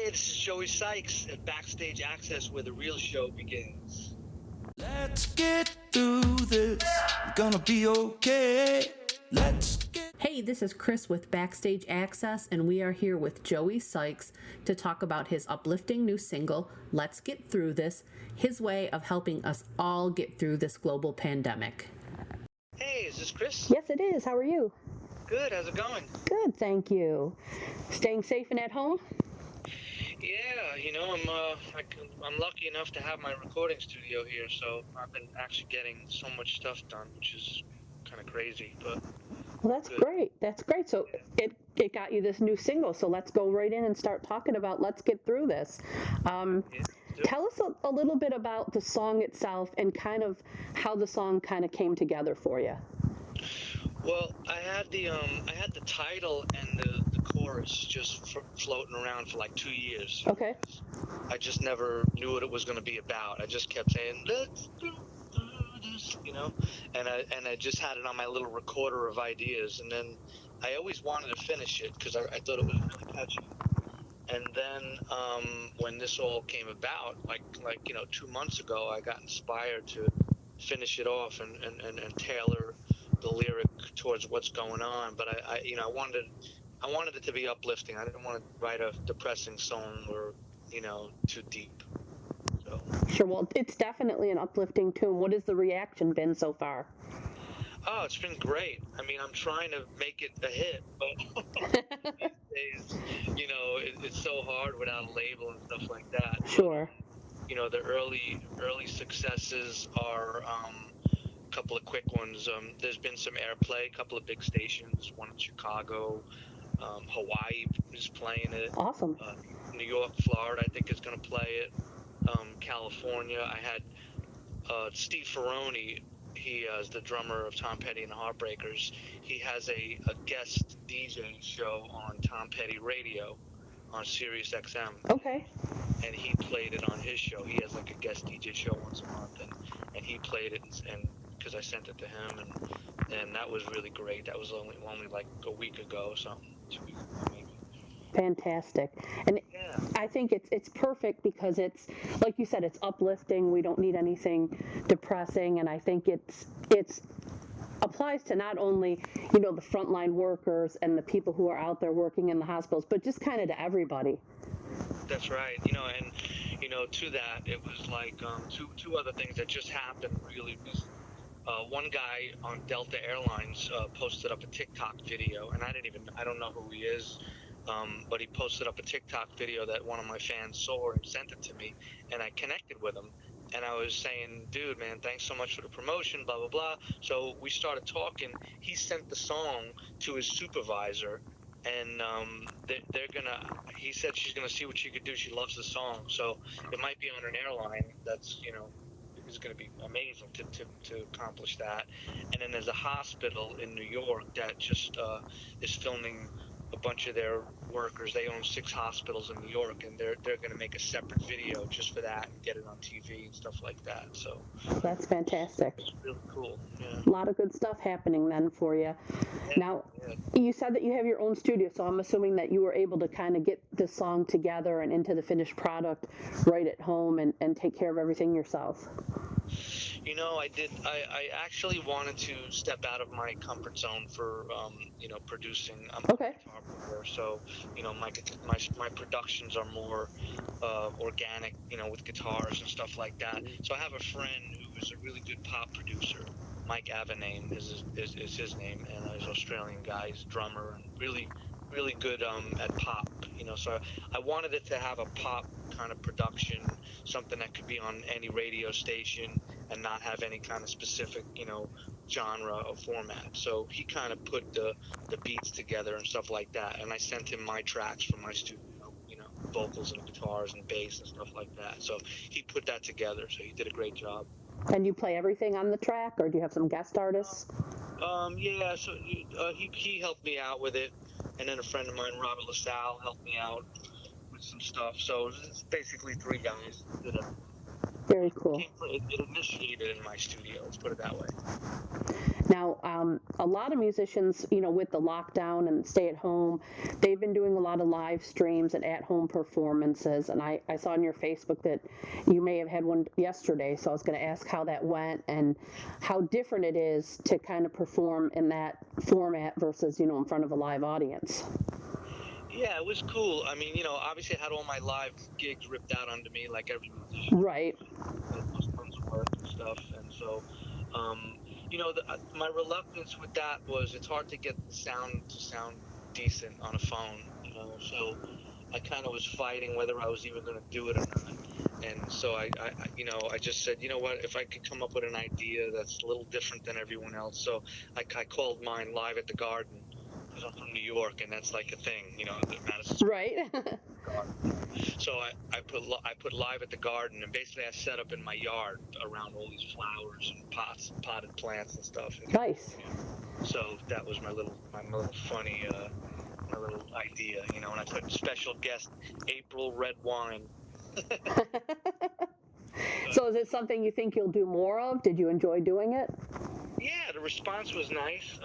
Hey, this is Joey Sykes at Backstage Access, where the real show begins. Let's get through this. We're gonna be okay. Hey, this is Chris with Backstage Access, and we are here with Joey Sykes to talk about his uplifting new single, Let's Get Through This, his way of helping us all get through this global pandemic. Hey, is this Chris? Yes, it is. How are you? Good, how's it going? Good, thank you. Staying safe and at home? Yeah, I'm lucky enough to have my recording studio here, so I've been actually getting so much stuff done, which is kind of crazy, but... Well, that's good. great. That's great. So it got you this new single, so let's go right in and start talking about Let's Get Through This. Tell us a little bit about the song itself and kind of how the song kind of came together for you. Well, I had the title and the chorus just floating around for like 2 years. Okay. I just never knew what it was going to be about. I just kept saying, let's go through this, and I just had it on my little recorder of ideas. And then I always wanted to finish it because I thought it was really catchy. And then when this all came about, like 2 months ago, I got inspired to finish it off and tailor the lyric towards what's going on. But I wanted it to be uplifting. I didn't want to write a depressing song or too deep. So. Sure. Well, it's definitely an uplifting tune. What has the reaction been so far? Oh, it's been great. I mean, I'm trying to make it a hit, but these days, it's so hard without a label and stuff like that. Sure. The early successes are a couple of quick ones. There's been some airplay, a couple of big stations, one in Chicago, Hawaii is playing it. Awesome. New York, Florida, I think is going to play it. California, I had Steve Ferroni. He is the drummer of Tom Petty and the Heartbreakers. He has a guest DJ show on Tom Petty Radio on Sirius XM. Okay. And he played it on his show. He has like a guest DJ show once a month, and he played it, and because I sent it to him, and that was really great. That was only like a week ago, something, 2 weeks ago maybe. Fantastic. And Yeah. I think it's perfect because it's, like you said, it's uplifting. We don't need anything depressing. And I think it's applies to not only, the frontline workers and the people who are out there working in the hospitals, but just kind of to everybody. That's right. And to that, it was like two other things that just happened really was one guy on Delta Airlines posted up a TikTok video, and I don't know who he is. But he posted up a TikTok video that one of my fans saw and sent it to me, and I connected with him. And I was saying, dude, man, thanks so much for the promotion, blah, blah, blah. So we started talking. He sent the song to his supervisor, and he said she's going to see what she could do. She loves the song. So it might be on an airline that's, is going to be amazing to accomplish that. And then there's a hospital in New York that just is filming a bunch of their workers. They own 6 hospitals in New York, and they're going to make a separate video just for that and get it on TV and stuff like that. So that's fantastic. It's really cool. Yeah. A lot of good stuff happening then for you. Yeah, Now, you said that you have your own studio, so I'm assuming that you were able to kind of get the song together and into the finished product right at home and take care of everything yourself. I did. I actually wanted to step out of my comfort zone for, producing. I'm a guitar player, so, my productions are more organic, with guitars and stuff like that. So I have a friend who is a really good pop producer. Mike Avename is his name, and he's an Australian guy. He's a drummer and really good at pop. So I wanted it to have a pop kind of production, something that could be on any radio station and not have any kind of specific, genre or format. So he kind of put the beats together and stuff like that. And I sent him my tracks from my studio, vocals and guitars and bass and stuff like that. So he put that together. So he did a great job. And you play everything on the track, or do you have some guest artists? Yeah, so he helped me out with it. And then a friend of mine, Robert LaSalle, helped me out with some stuff. So it's basically 3 guys that did it. Very cool. It initiated in my studio. Let's put it that way. Now, a lot of musicians, with the lockdown and stay at home, they've been doing a lot of live streams and at home performances. And I saw on your Facebook that you may have had one yesterday. So I was going to ask how that went and how different it is to kind of perform in that format versus, in front of a live audience. Yeah, it was cool. I mean, obviously I had all my live gigs ripped out onto me like every musician. Right. It was tons of work and stuff. And so, my reluctance with that was it's hard to get the sound to sound decent on a phone, so I kind of was fighting whether I was even going to do it or not. And so I just said, what, if I could come up with an idea that's a little different than everyone else. So I called mine Live at the Garden, because I'm from New York, and that's like a thing, the Madison Right. So I put Live at the Garden, and basically I set up in my yard around all these flowers and potted plants and stuff. Nice. So that was my little funny my little idea, and I put special guest April red wine. So is it something you think you'll do more of? Did you enjoy doing it? Yeah, the response was nice.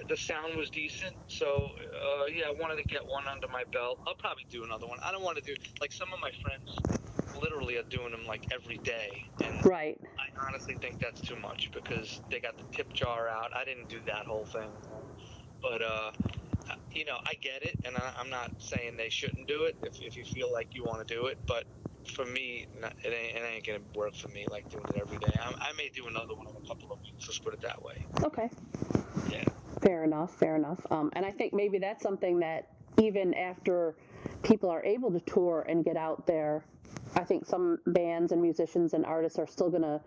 The sound was decent, so I wanted to get one under my belt. I'll probably do another one. I don't want to do, like, some of my friends literally are doing them like every day, and Right. I honestly think that's too much because they got the tip jar out. I didn't do that whole thing, but I get it, and I'm not saying they shouldn't do it if you feel like you want to do it, but for me, it ain't gonna work for me like doing it every day. I may do another one in a couple of weeks. Let's put it that way. Okay. Yeah. Fair enough. And I think maybe that's something that even after people are able to tour and get out there, I think some bands and musicians and artists are still going to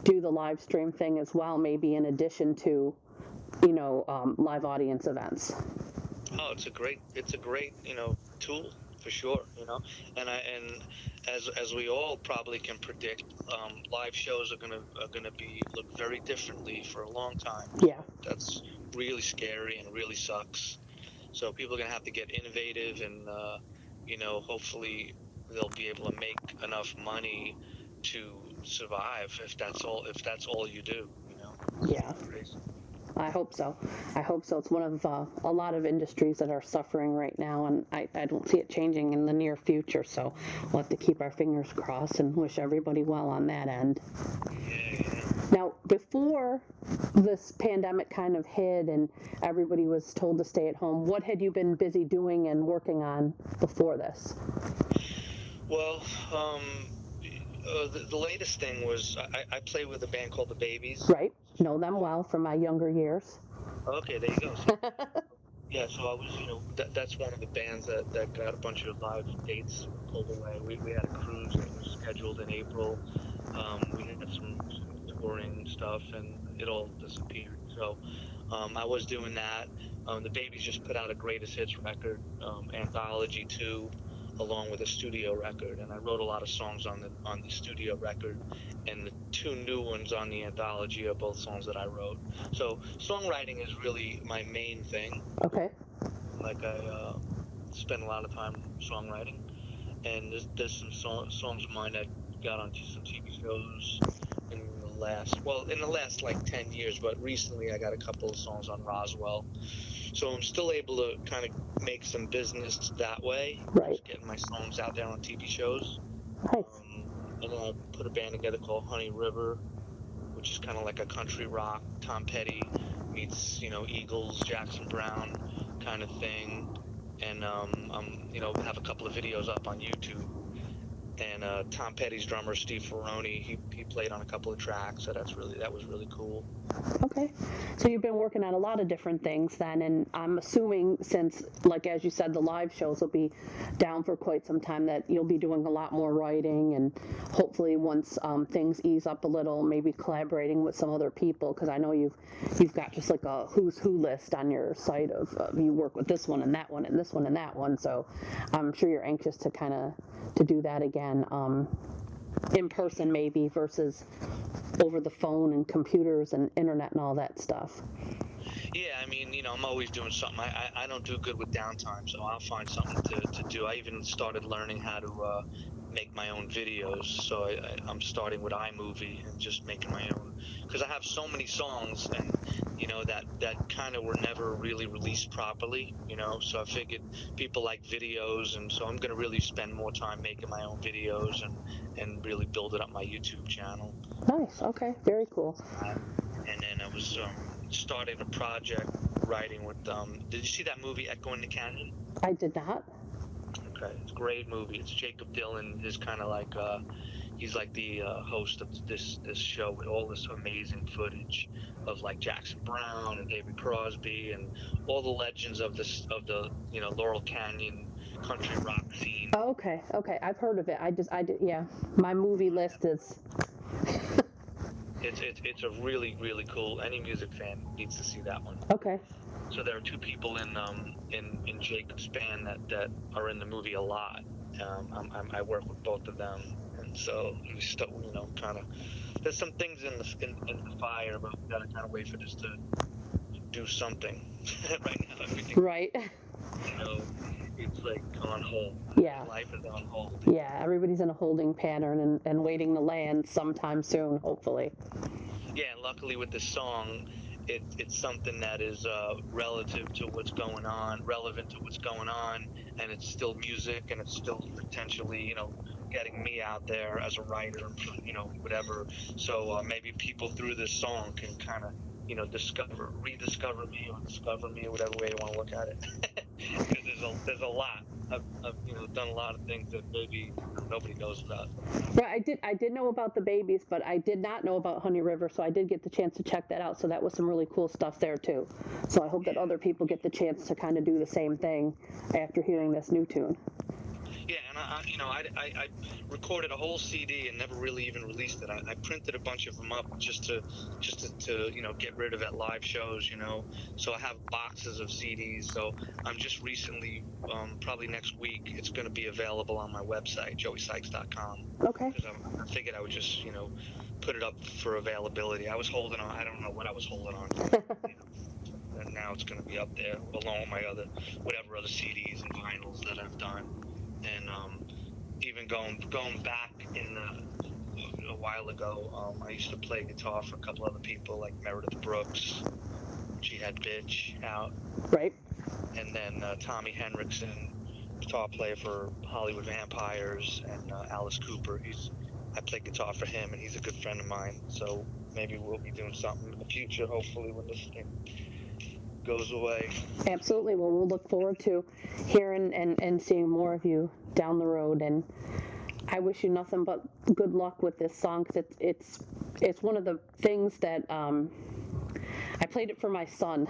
do the live stream thing as well, maybe in addition to, live audience events. Oh, it's a great tool for sure, and as we all probably can predict, live shows are gonna look very differently for a long time. Yeah. That's really scary and really sucks. So people are gonna have to get innovative, and hopefully they'll be able to make enough money to survive if that's all you do. Yeah. I hope so. It's one of a lot of industries that are suffering right now, and I don't see it changing in the near future. So we'll have to keep our fingers crossed and wish everybody well on that end. Yeah. Now, before this pandemic kind of hit and everybody was told to stay at home, what had you been busy doing and working on before this? Well, the latest thing was I play with a band called The Babies. Right. Know them well from my younger years. Okay, there you go. So, yeah, so I was, that's one of the bands that got a bunch of live dates pulled away. We had a cruise that was scheduled in April. We had some touring stuff, and it all disappeared. So I was doing that. The Babies just put out a greatest hits record, Anthology 2, along with a studio record, and I wrote a lot of songs on the studio record, and the two new ones on the anthology are both songs that I wrote. So songwriting is really my main thing. Okay. Like I spend a lot of time songwriting, and there's some songs of mine that got onto some TV shows in the last like 10 years, but recently I got a couple of songs on Roswell. So I'm still able to kind of make some business that way. Right. Just getting my songs out there on TV shows. Nice. And then I put a band together called Honey River, which is kind of like a country rock, Tom Petty meets, Eagles, Jackson Brown kind of thing. And, have a couple of videos up on YouTube. And Tom Petty's drummer, Steve Ferroni, he played on a couple of tracks, so that was really cool. Okay. So you've been working on a lot of different things then, and I'm assuming since, like as you said, the live shows will be down for quite some time, that you'll be doing a lot more writing, and hopefully once things ease up a little, maybe collaborating with some other people, because I know you've got just like a who's who list on your site of you work with this one and that one and this one and that one, so I'm sure you're anxious to kind of to do that again in person maybe versus over the phone and computers and internet and all that stuff. Yeah, I mean, I'm always doing something. I don't do good with downtime, so I'll find something to do. I even started learning how to make my own videos. So I'm starting with iMovie and just making my own, because I have so many songs, and that kind of were never really released properly. So I figured people like videos, and so I'm going to really spend more time making my own videos and really build it up my YouTube channel. Nice. Okay. Very cool. And then I was starting a project writing with did you see that movie Echo in the Canyon? I did not. Okay, it's a great movie. It's Jacob Dylan is kind of like he's like the host of this show with all this amazing footage of like Jackson Brown and David Crosby and all the legends of the Laurel Canyon country rock scene. Oh, okay. Okay. I've heard of it. I did. Yeah. My movie list is. It's a really, really cool. Any music fan needs to see that one. Okay. So there are two people in Jacob's band that are in the movie a lot. I work with both of them, and so we still, kind of. There's some things in the fire, but we gotta kind of wait for this to do something. Right now, everything. Right. It's like on hold. Yeah. Life is on hold. Yeah. Everybody's in a holding pattern and waiting to land sometime soon, hopefully. Yeah, and luckily with this song, it's something that is relative to what's going on, relevant to what's going on, and it's still music, and it's still potentially, getting me out there as a writer, whatever. So maybe people through this song can kind of, rediscover me, or discover me, whatever way you want to look at it. Because there's a lot. I've done a lot of things that maybe nobody knows about. Right, I did know about the babies, but I did not know about Honey River, so I did get the chance to check that out. So that was some really cool stuff there too. So I hope that other people get the chance to kind of do the same thing after hearing this new tune. Yeah, and I recorded a whole CD and never really even released it. I printed a bunch of them up just to get rid of at live shows. So I have boxes of CDs. So I'm just recently, probably next week, it's going to be available on my website, joeysykes.com. Okay. Because I figured I would just put it up for availability. I was holding on. I don't know what I was holding on to. And now it's going to be up there along with my whatever other CDs and vinyls that I've done. And even going back a while ago, I used to play guitar for a couple other people like Meredith Brooks. She had Bitch out. Right. And then Tommy Henriksen, guitar player for Hollywood Vampires, and Alice Cooper. I play guitar for him, and he's a good friend of mine. So maybe we'll be doing something in the future, hopefully, when this thing goes away. Absolutely. Well, we'll look forward to hearing and seeing more of you down the road. And I wish you nothing but good luck with this song, because it's one of the things that I played it for my son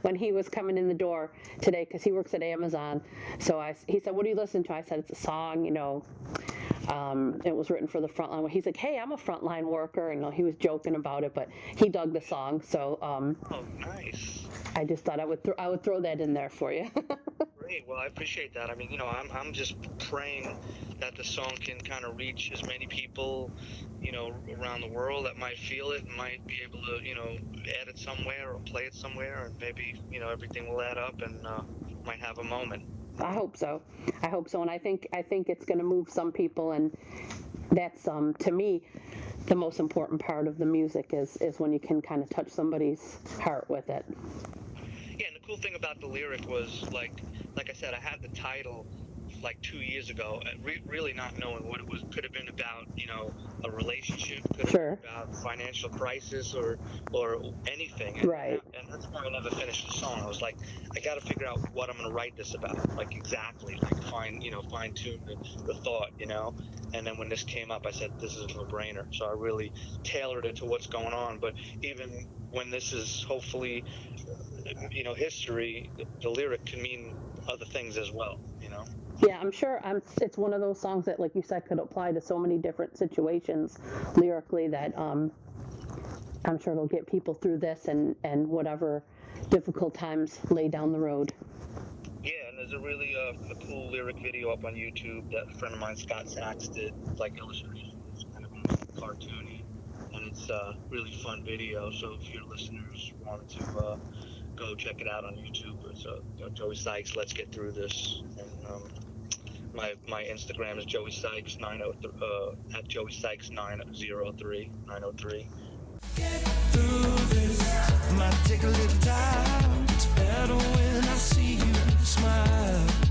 when he was coming in the door today, because he works at Amazon. So he said, "What do you listen to?" I said, "It's a song, it was written for the frontline." He's like, "Hey, I'm a frontline worker," and he was joking about it, but he dug the song. So oh, nice. I just thought I would throw that in there for you. Great. Well, I appreciate that. I mean, I'm just praying that the song can kind of reach as many people, around the world that might feel it and might be able to, add it somewhere or play it somewhere, and maybe, everything will add up and might have a moment. I hope so. And I think it's going to move some people, and that's to me the most important part of the music is when you can kind of touch somebody's heart with it. Yeah, and the cool thing about the lyric was like I said, I had the title like 2 years ago, really not knowing what it was. Could have been about a relationship, could have Sure. been about financial crisis or anything. Right. And that's why I never finished the song. I was like, I got to figure out what I'm going to write this about, like exactly, like fine tune the thought, And then when this came up, I said, this is a no-brainer. So I really tailored it to what's going on. But even when this is hopefully history, the lyric can mean other things as well, Yeah, I'm sure it's one of those songs that, like you said, could apply to so many different situations lyrically that I'm sure it'll get people through this and whatever difficult times lay down the road. Yeah, and there's a really a cool lyric video up on YouTube that a friend of mine, Scott Sykes, did, like illustrations, kind of cartoony, and it's a really fun video. So if your listeners wanted to go check it out on YouTube. It's Joey Sykes. Let's get through this. And my Instagram is Joey Sykes 903 at Joey Sykes 903. Get through this. Might take a little time. It's better when I see you smile.